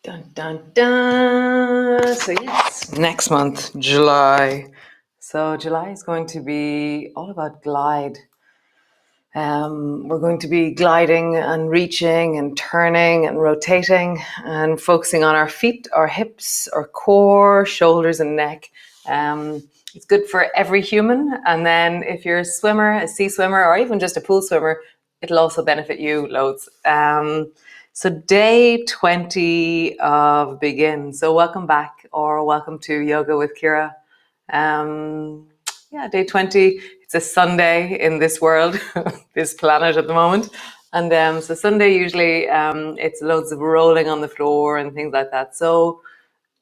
Dun, dun, dun. So yes, next month, July. So July is going to be all about glide. We're going to be gliding and reaching and turning and rotating and focusing on our feet, our hips, our core, shoulders, and neck. It's good for every human. And then if you're a swimmer, a sea swimmer, or even just a pool swimmer, it'll also benefit you loads. So day 20 of Begin. So welcome back, or welcome to Yoga with Ciara. Day 20. It's a Sunday in this world, this planet at the moment. And so Sunday usually it's loads of rolling on the floor and things like that. So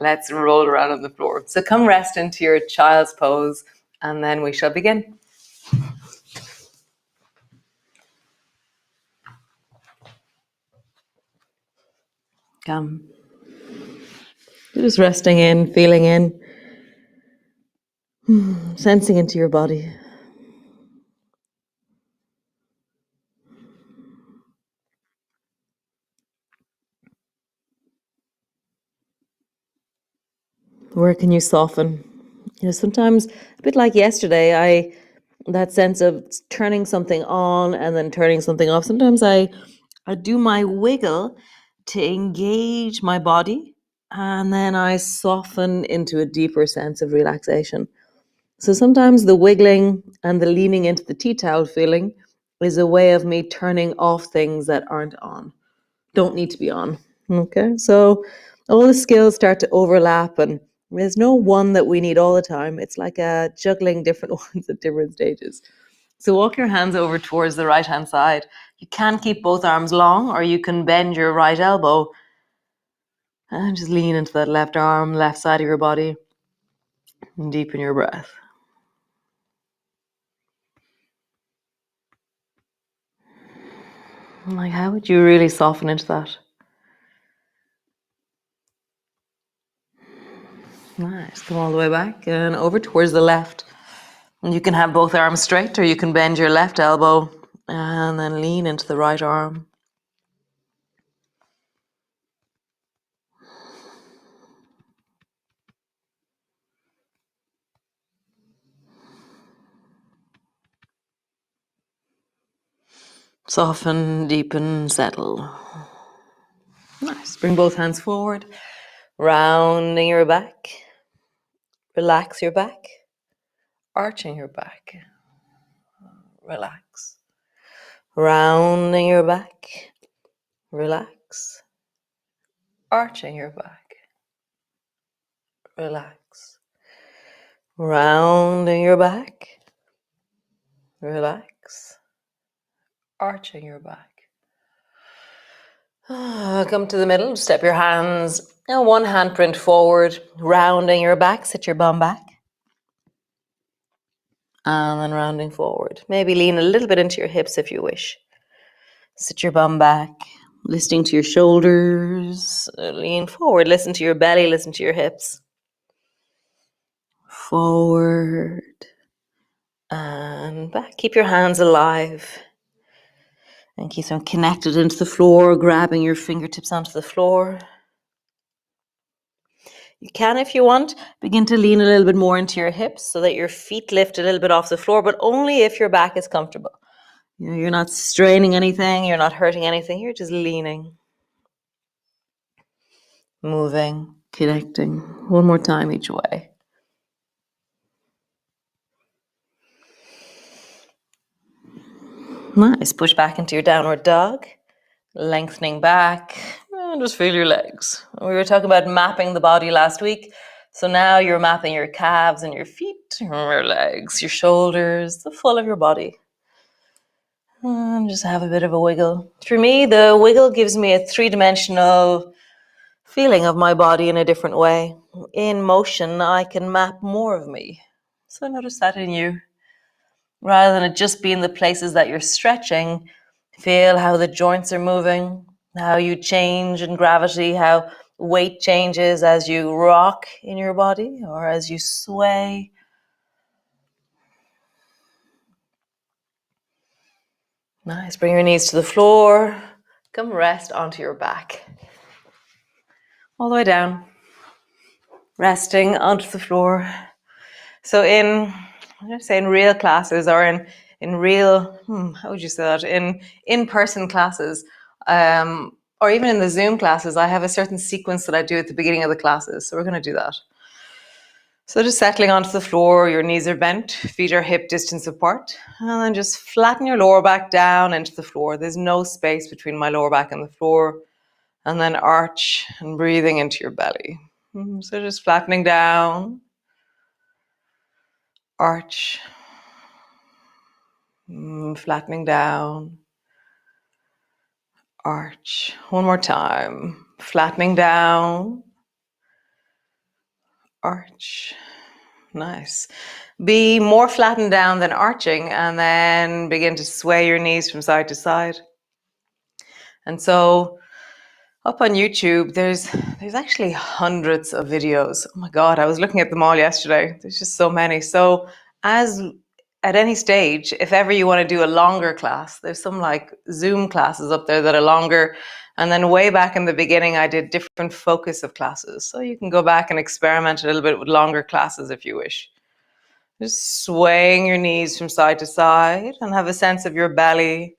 let's roll around on the floor. So come rest into your child's pose and then we shall begin. Come. Just resting in, feeling in, sensing into your body. Where can you soften? Sometimes a bit like yesterday, that sense of turning something on and then turning something off. Sometimes I do my wiggle to engage my body, and then I soften into a deeper sense of relaxation. So sometimes the wiggling and the leaning into the tea towel feeling is a way of me turning off things that aren't on, don't need to be on. Okay, so all the skills start to overlap, and there's no one that we need all the time. It's like juggling different ones at different stages. So walk your hands over towards the right hand side. You can keep both arms long, or you can bend your right elbow and just lean into that left arm, left side of your body, and deepen your breath. Like, how would you really soften into that? Nice. Come all the way back and over towards the left. And you can have both arms straight, or you can bend your left elbow and then lean into the right arm. Soften, deepen, settle. Nice. Bring both hands forward, rounding your back. Relax your back, arching your back. Relax. Rounding your back. Relax. Arching your back. Relax. Rounding your back. Relax. Arching your back. Come to the middle, step your hands, and one hand print forward, rounding your back, sit your bum back. And then rounding forward. Maybe lean a little bit into your hips if you wish. Sit your bum back, listening to your shoulders, lean forward, listen to your belly, listen to your hips. Forward and back. Keep your hands alive and keep them connected into the floor, grabbing your fingertips onto the floor. You can, if you want, begin to lean a little bit more into your hips so that your feet lift a little bit off the floor, but only if your back is comfortable. You're not straining anything, you're not hurting anything, you're just leaning. Moving, connecting. One more time each way. Nice. Push back into your downward dog. Lengthening back. And just feel your legs. We were talking about mapping the body last week. So now you're mapping your calves and your feet, your legs, your shoulders, the full of your body. And just have a bit of a wiggle. For me, the wiggle gives me a three-dimensional feeling of my body in a different way. In motion, I can map more of me. So notice that in you. Rather than it just being the places that you're stretching, feel how the joints are moving, how you change in gravity, how weight changes as you rock in your body or as you sway. Nice. Bring your knees to the floor. Come rest onto your back. all the way down, resting onto the floor. So I'm going to say in real classes or in real, how would you say that? In-person classes, or even in the Zoom classes, I have a certain sequence that I do at the beginning of the classes. So we're going to do that. So just settling onto the floor, your knees are bent, feet are hip distance apart, and then just flatten your lower back down into the floor. There's no space between my lower back and the floor. And then arch and breathing into your belly. So just flattening down, arch, flattening down, arch. One more time, flattening down, arch. Nice. Be more flattened down than arching, and then begin to sway your knees from side to side. And so up on YouTube, there's actually hundreds of videos. Oh my God, I was looking at them all yesterday. There's just so many. So as at any stage, if ever you want to do a longer class, there's some like Zoom classes up there that are longer. And then way back in the beginning, I did different focus of classes. So you can go back and experiment a little bit with longer classes if you wish. Just swaying your knees from side to side and have a sense of your belly,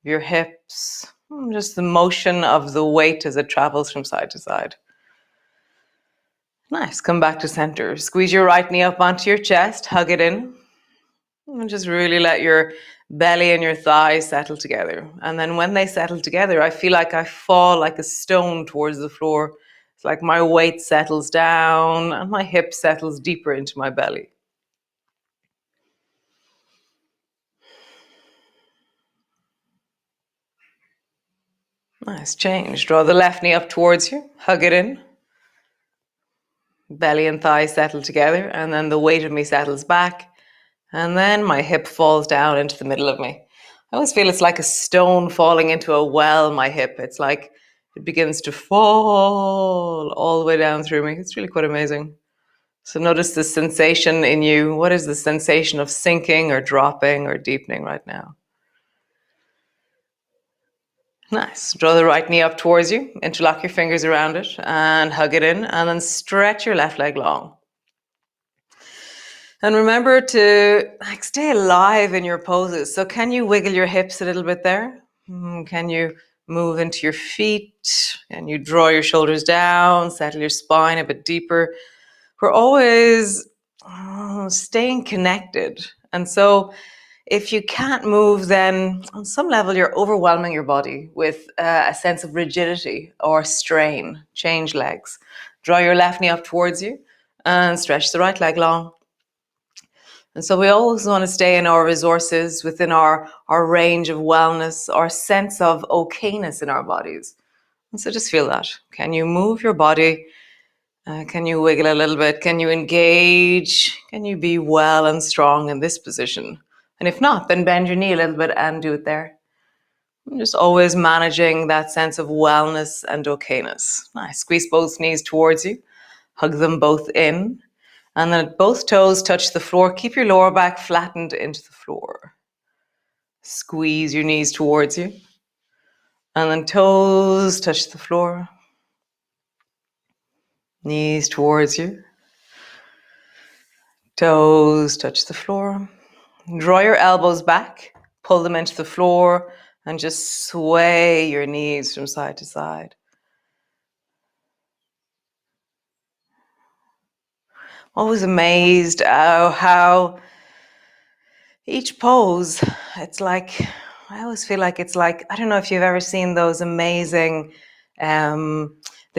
your hips, just the motion of the weight as it travels from side to side. Nice. Come back to center. Squeeze your right knee up onto your chest, hug it in, and just really let your belly and your thighs settle together. And then when they settle together, I feel like I fall like a stone towards the floor. It's like my weight settles down and my hip settles deeper into my belly. Nice. Change. Draw the left knee up towards you, hug it in. Belly and thighs settle together, and then the weight of me settles back, and then my hip falls down into the middle of me. I always feel it's like a stone falling into a well, my hip. It's like it begins to fall all the way down through me. It's really quite amazing. So notice the sensation in you. What is the sensation of sinking or dropping or deepening right now? Nice. Draw the right knee up towards you, interlock your fingers around it and hug it in, and then stretch your left leg long. And remember to stay alive in your poses. So can you wiggle your hips a little bit there? Can you move into your feet? Can you draw your shoulders down, settle your spine a bit deeper? We're always staying connected. And so if you can't move, then on some level you're overwhelming your body with a sense of rigidity or strain. Change legs. Draw your left knee up towards you and stretch the right leg long. And so we always want to stay in our resources, within our range of wellness, our sense of okayness in our bodies. And so just feel that. Can you move your body? Can you wiggle a little bit? Can you engage? Can you be well and strong in this position? And if not, then bend your knee a little bit and do it there. And just always managing that sense of wellness and okayness. Nice. Squeeze both knees towards you. Hug them both in. And then both toes touch the floor. Keep your lower back flattened into the floor. Squeeze your knees towards you. And then toes touch the floor. Knees towards you. Toes touch the floor. Draw your elbows back. Pull them into the floor. And just sway your knees from side to side. Always amazed how each pose, it's like, I always feel like it's like, I don't know if you've ever seen those amazing, the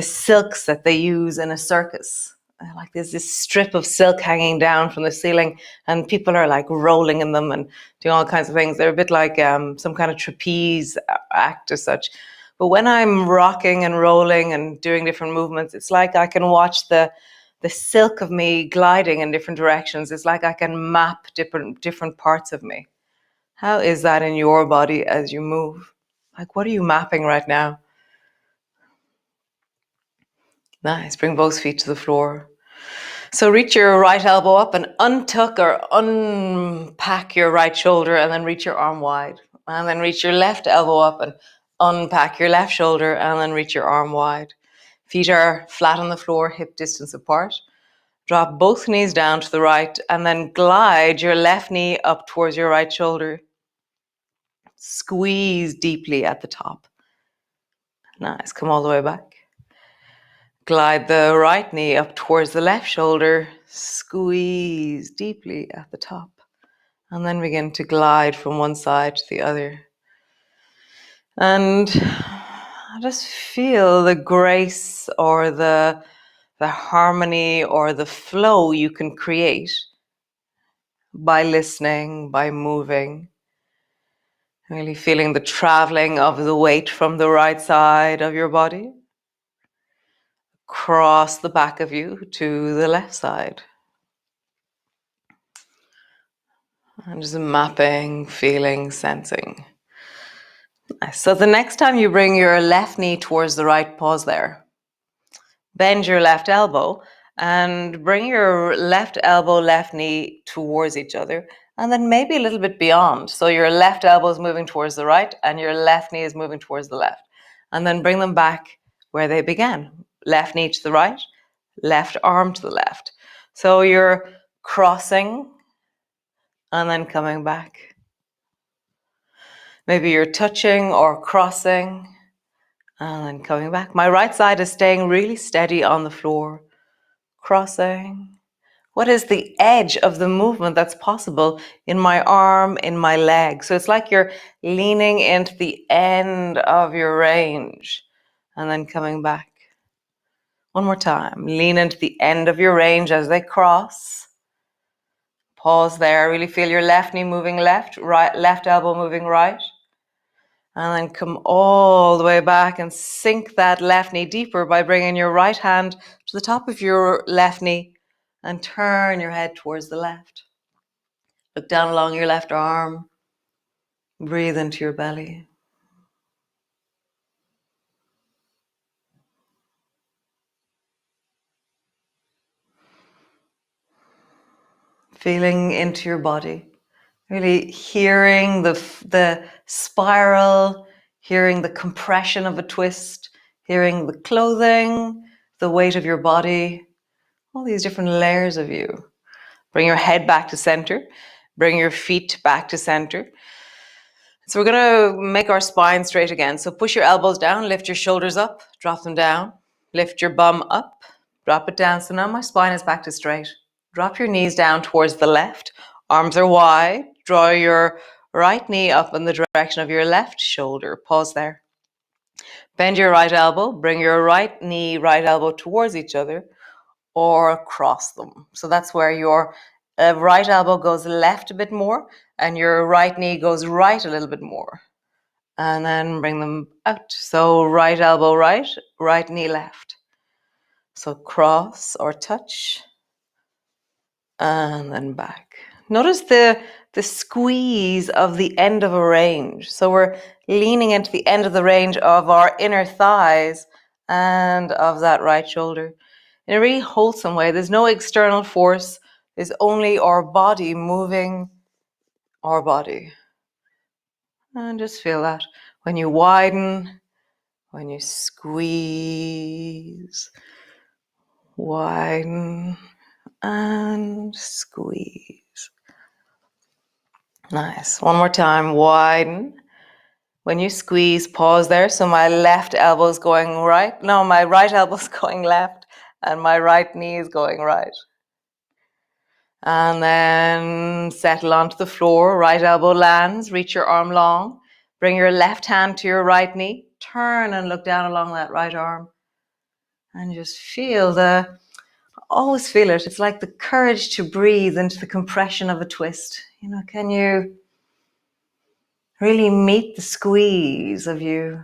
silks that they use in a circus. Like there's this strip of silk hanging down from the ceiling and people are like rolling in them and doing all kinds of things. They're a bit like some kind of trapeze act as such. But when I'm rocking and rolling and doing different movements, it's like I can watch the silk of me gliding in different directions. It's like I can map different parts of me. How is that in your body as you move? Like, what are you mapping right now? Nice. Bring both feet to the floor. So reach your right elbow up and untuck or unpack your right shoulder and then reach your arm wide. And then reach your left elbow up and unpack your left shoulder and then reach your arm wide. Feet are flat on the floor, hip distance apart. Drop both knees down to the right and then glide your left knee up towards your right shoulder. Squeeze deeply at the top. Nice, come all the way back. Glide the right knee up towards the left shoulder. Squeeze deeply at the top. And then begin to glide from one side to the other. And just feel the grace or the harmony or the flow you can create by listening, by moving. Really feeling the traveling of the weight from the right side of your body across the back of you to the left side. And just mapping, feeling, sensing. So the next time you bring your left knee towards the right, pause there. Bend your left elbow and bring your left elbow, left knee towards each other, and then maybe a little bit beyond. So your left elbow is moving towards the right and your left knee is moving towards the left. And then bring them back where they began. Left knee to the right, left arm to the left. So you're crossing and then coming back. Maybe you're touching or crossing and then coming back. My right side is staying really steady on the floor. Crossing. What is the edge of the movement that's possible in my arm, in my leg? So it's like you're leaning into the end of your range and then coming back. One more time. Lean into the end of your range as they cross. Pause there. Really feel your left knee moving left, right, left elbow moving right. And then come all the way back and sink that left knee deeper by bringing your right hand to the top of your left knee and turn your head towards the left. Look down along your left arm. Breathe into your belly. Feeling into your body. Really hearing the spiral, hearing the compression of a twist, hearing the clothing, the weight of your body, all these different layers of you. Bring your head back to center. Bring your feet back to center. So we're going to make our spine straight again. So push your elbows down, lift your shoulders up, drop them down. Lift your bum up, drop it down. So now my spine is back to straight. Drop your knees down towards the left. Arms are wide. Draw your right knee up in the direction of your left shoulder. Pause there. Bend your right elbow. Bring your right knee, right elbow towards each other or across them. So that's where your right elbow goes left a bit more and your right knee goes right a little bit more. And then bring them out. So right elbow right, right knee left. So cross or touch and then back. Notice the squeeze of the end of a range. So we're leaning into the end of the range of our inner thighs and of that right shoulder in a really wholesome way. There's no external force. There's only our body moving our body. And just feel that when you widen, when you squeeze, widen and squeeze. Nice. One more time. Widen. When you squeeze, pause there. So my left elbow is going right. No, my right elbow is going left and my right knee is going right. And then settle onto the floor. Right elbow lands. Reach your arm long. Bring your left hand to your right knee. Turn and look down along that right arm. And just feel always feel it. It's like the courage to breathe into the compression of a twist. You know, can you really meet the squeeze of you?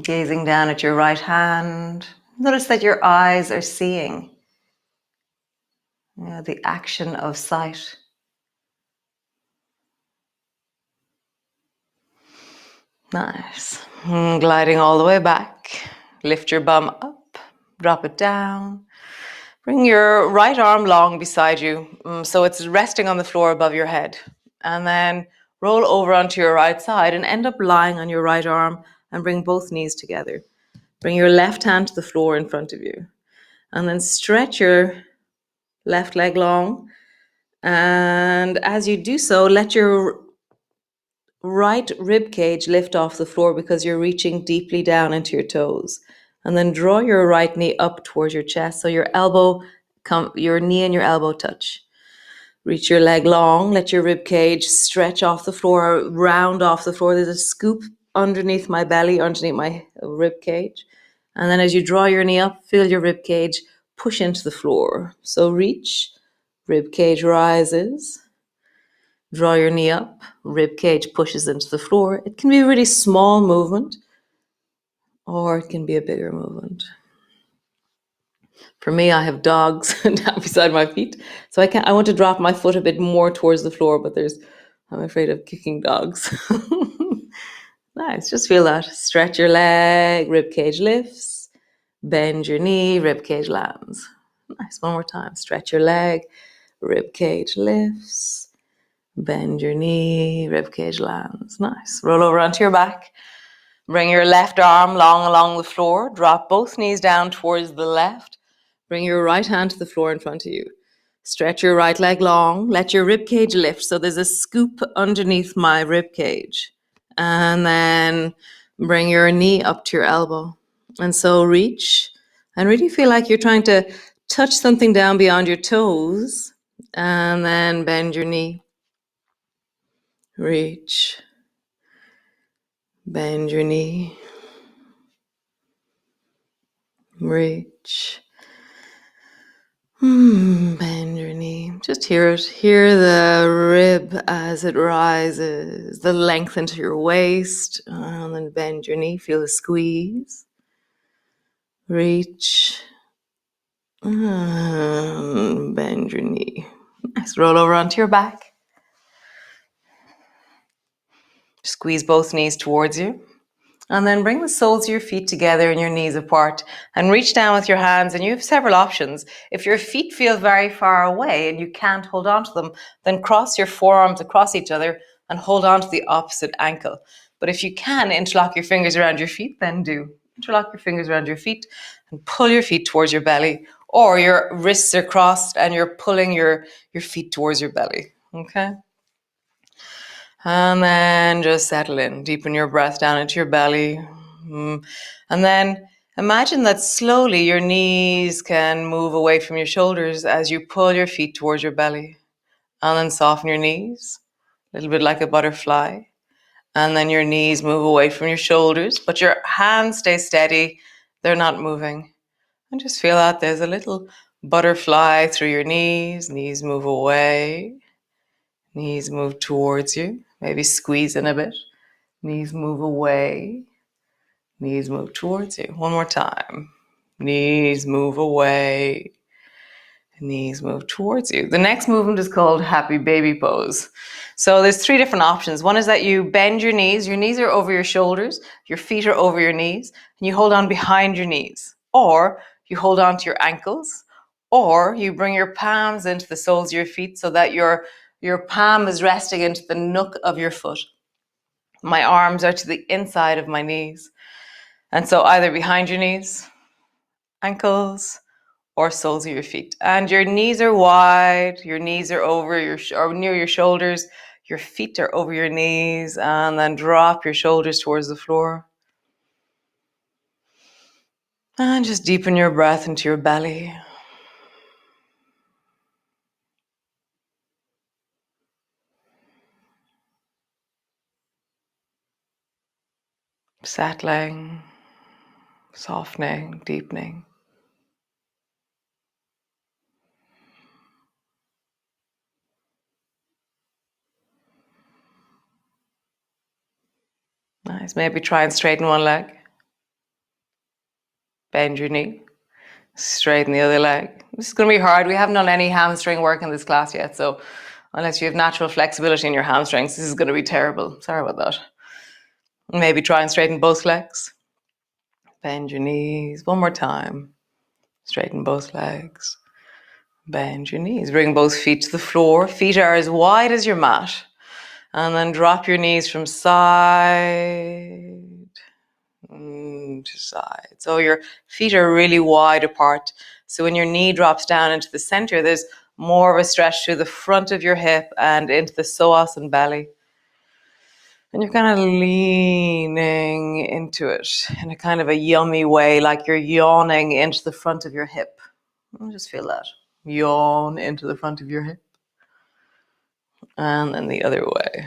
Gazing down at your right hand. Notice that your eyes are seeing. You know, the action of sight. Nice. Gliding all the way back. Lift your bum up. Drop it down. Bring your right arm long beside you, so it's resting on the floor above your head. And then roll over onto your right side and end up lying on your right arm and bring both knees together. Bring your left hand to the floor in front of you. And then stretch your left leg long. And as you do so, let your right rib cage lift off the floor because you're reaching deeply down into your toes. And then draw your right knee up towards your chest so your knee and your elbow touch. Reach your leg long, let your rib cage stretch off the floor, round off the floor. There's a scoop underneath my belly, underneath my rib cage. And then as you draw your knee up, feel your rib cage push into the floor. So reach, rib cage rises. Draw your knee up, rib cage pushes into the floor. It can be a really small movement, or it can be a bigger movement. For me, I have dogs down beside my feet, so I want to drop my foot a bit more towards the floor, but I'm afraid of kicking dogs. Nice, just feel that. Stretch your leg, rib cage lifts. Bend your knee, rib cage lands. Nice, one more time. Stretch your leg, rib cage lifts. Bend your knee, rib cage lands. Nice. Roll over onto your back. Bring your left arm long along the floor. Drop both knees down towards the left. Bring your right hand to the floor in front of you. Stretch your right leg long. Let your rib cage lift. So there's a scoop underneath my rib cage. And then bring your knee up to your elbow. And so reach and really feel like you're trying to touch something down beyond your toes. And then bend your knee. Reach. Bend your knee. Reach. Bend your knee. Just hear it. Hear the rib as it rises, the length into your waist, and then bend your knee. Feel the squeeze. Reach. And bend your knee. Nice. Roll over onto your back. Squeeze both knees towards you. And then bring the soles of your feet together and your knees apart and reach down with your hands, and you have several options. If your feet feel very far away and you can't hold on to them, then cross your forearms across each other and hold on to the opposite ankle. But if you can interlock your fingers around your feet, then do. Interlock your fingers around your feet and pull your feet towards your belly, or your wrists are crossed and you're pulling your feet towards your belly. Okay? And then just settle in. Deepen your breath down into your belly. And then imagine that slowly your knees can move away from your shoulders as you pull your feet towards your belly. And then soften your knees, a little bit like a butterfly. And then your knees move away from your shoulders, but your hands stay steady. They're not moving. And just feel out there's a little butterfly through your knees. Knees move away. Knees move towards you. Maybe squeeze in a bit. Knees move away. Knees move towards you. One more time. Knees move away. Knees move towards you. The next movement is called happy baby pose. So there's three different options. One is that you bend your knees. Your knees are over your shoulders. Your feet are over your knees. And you hold on behind your knees. Or you hold on to your ankles. Or you bring your palms into the soles of your feet so that your palm is resting into the nook of your foot. My arms are to the inside of my knees. And so either behind your knees, ankles, or soles of your feet. And your knees are wide, your knees are over or near your shoulders, your feet are over your knees, and then drop your shoulders towards the floor. And just deepen your breath into your belly. Settling, softening, deepening. Nice. Maybe try and straighten one leg. Bend your knee. Straighten the other leg. This is going to be hard. We haven't done any hamstring work in this class yet, so unless you have natural flexibility in your hamstrings, this is going to be terrible. Sorry about that. Maybe try and straighten both legs. Bend your knees. One more time. Straighten both legs. Bend your knees. Bring both feet to the floor. Feet are as wide as your mat. And then drop your knees from side to side. So your feet are really wide apart. So when your knee drops down into the center, there's more of a stretch to the front of your hip and into the psoas and belly. And you're kind of leaning into it in a kind of a yummy way, like you're yawning into the front of your hip. I'll just feel that. Yawn into the front of your hip. And then the other way.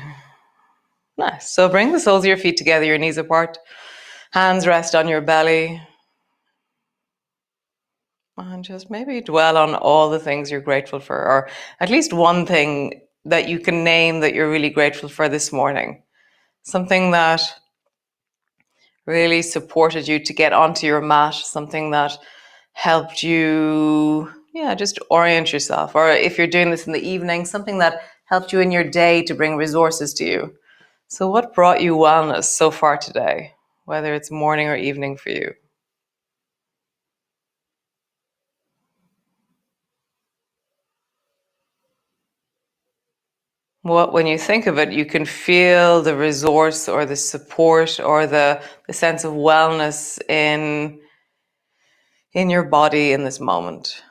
Nice. So bring the soles of your feet together, your knees apart. Hands rest on your belly. And just maybe dwell on all the things you're grateful for, or at least one thing that you can name that you're really grateful for this morning. Something that really supported you to get onto your mat, something that helped you, just orient yourself. Or if you're doing this in the evening, something that helped you in your day to bring resources to you. So what brought you wellness so far today, whether it's morning or evening for you? What, when you think of it, you can feel the resource or the support or the sense of wellness in your body in this moment.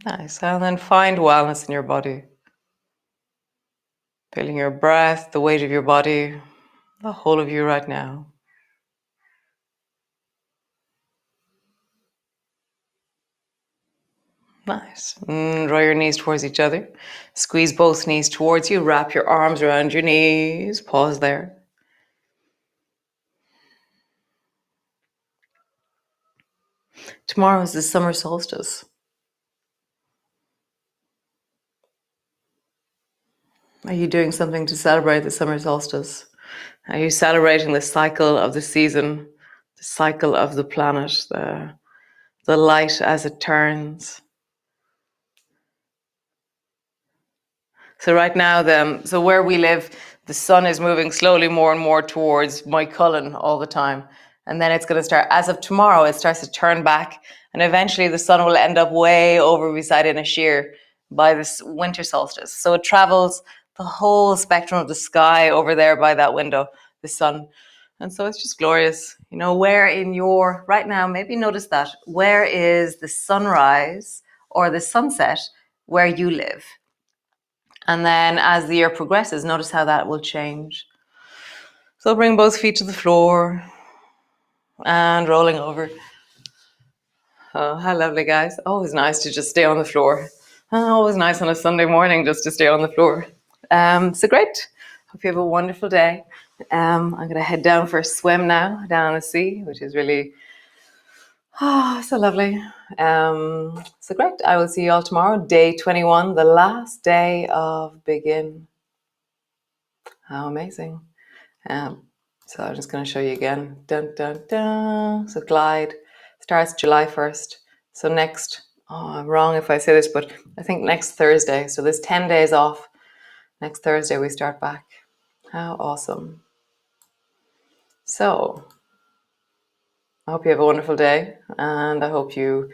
Nice. And then find wellness in your body. Feeling your breath, the weight of your body, the whole of you right now. Nice. Draw your knees towards each other. Squeeze both knees towards you. Wrap your arms around your knees. Pause there. Tomorrow is the summer solstice. Are you doing something to celebrate the summer solstice? Are you celebrating the cycle of the season, the cycle of the planet, the light as it turns? So right now, so where we live, the sun is moving slowly more and more towards Moycullen all the time. And then it's going to start, as of tomorrow, it starts to turn back. And eventually the sun will end up way over beside Inisheer by this winter solstice. So it travels the whole spectrum of the sky over there by that window, the sun. And so it's just glorious. You know, where in your, right now, maybe notice that, where is the sunrise or the sunset where you live? And then as the year progresses, notice how that will change. So bring both feet to the floor and rolling over. Oh, how lovely, guys. Always nice to just stay on the floor. Always nice on a Sunday morning just to stay on the floor. So great. Hope you have a wonderful day. I'm going to head down for a swim now, down on the sea, which is really, so lovely. So great. I will see you all tomorrow, day 21, the last day of Begin. How amazing. So I'm just going to show you again. Dun, dun, dun. So Glide starts July 1st. So I'm wrong if I say this, but I think next Thursday. So there's 10 days off. Next Thursday we start back. How awesome. So I hope you have a wonderful day, and I hope you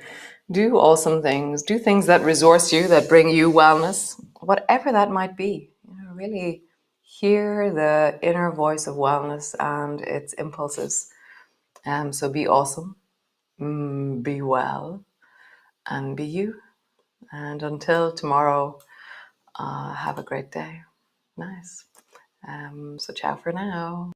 do awesome things. Do things that resource you, that bring you wellness, whatever that might be. Really hear the inner voice of wellness and its impulses. So be awesome, be well, and be you. And until tomorrow, have a great day. Nice. So ciao for now.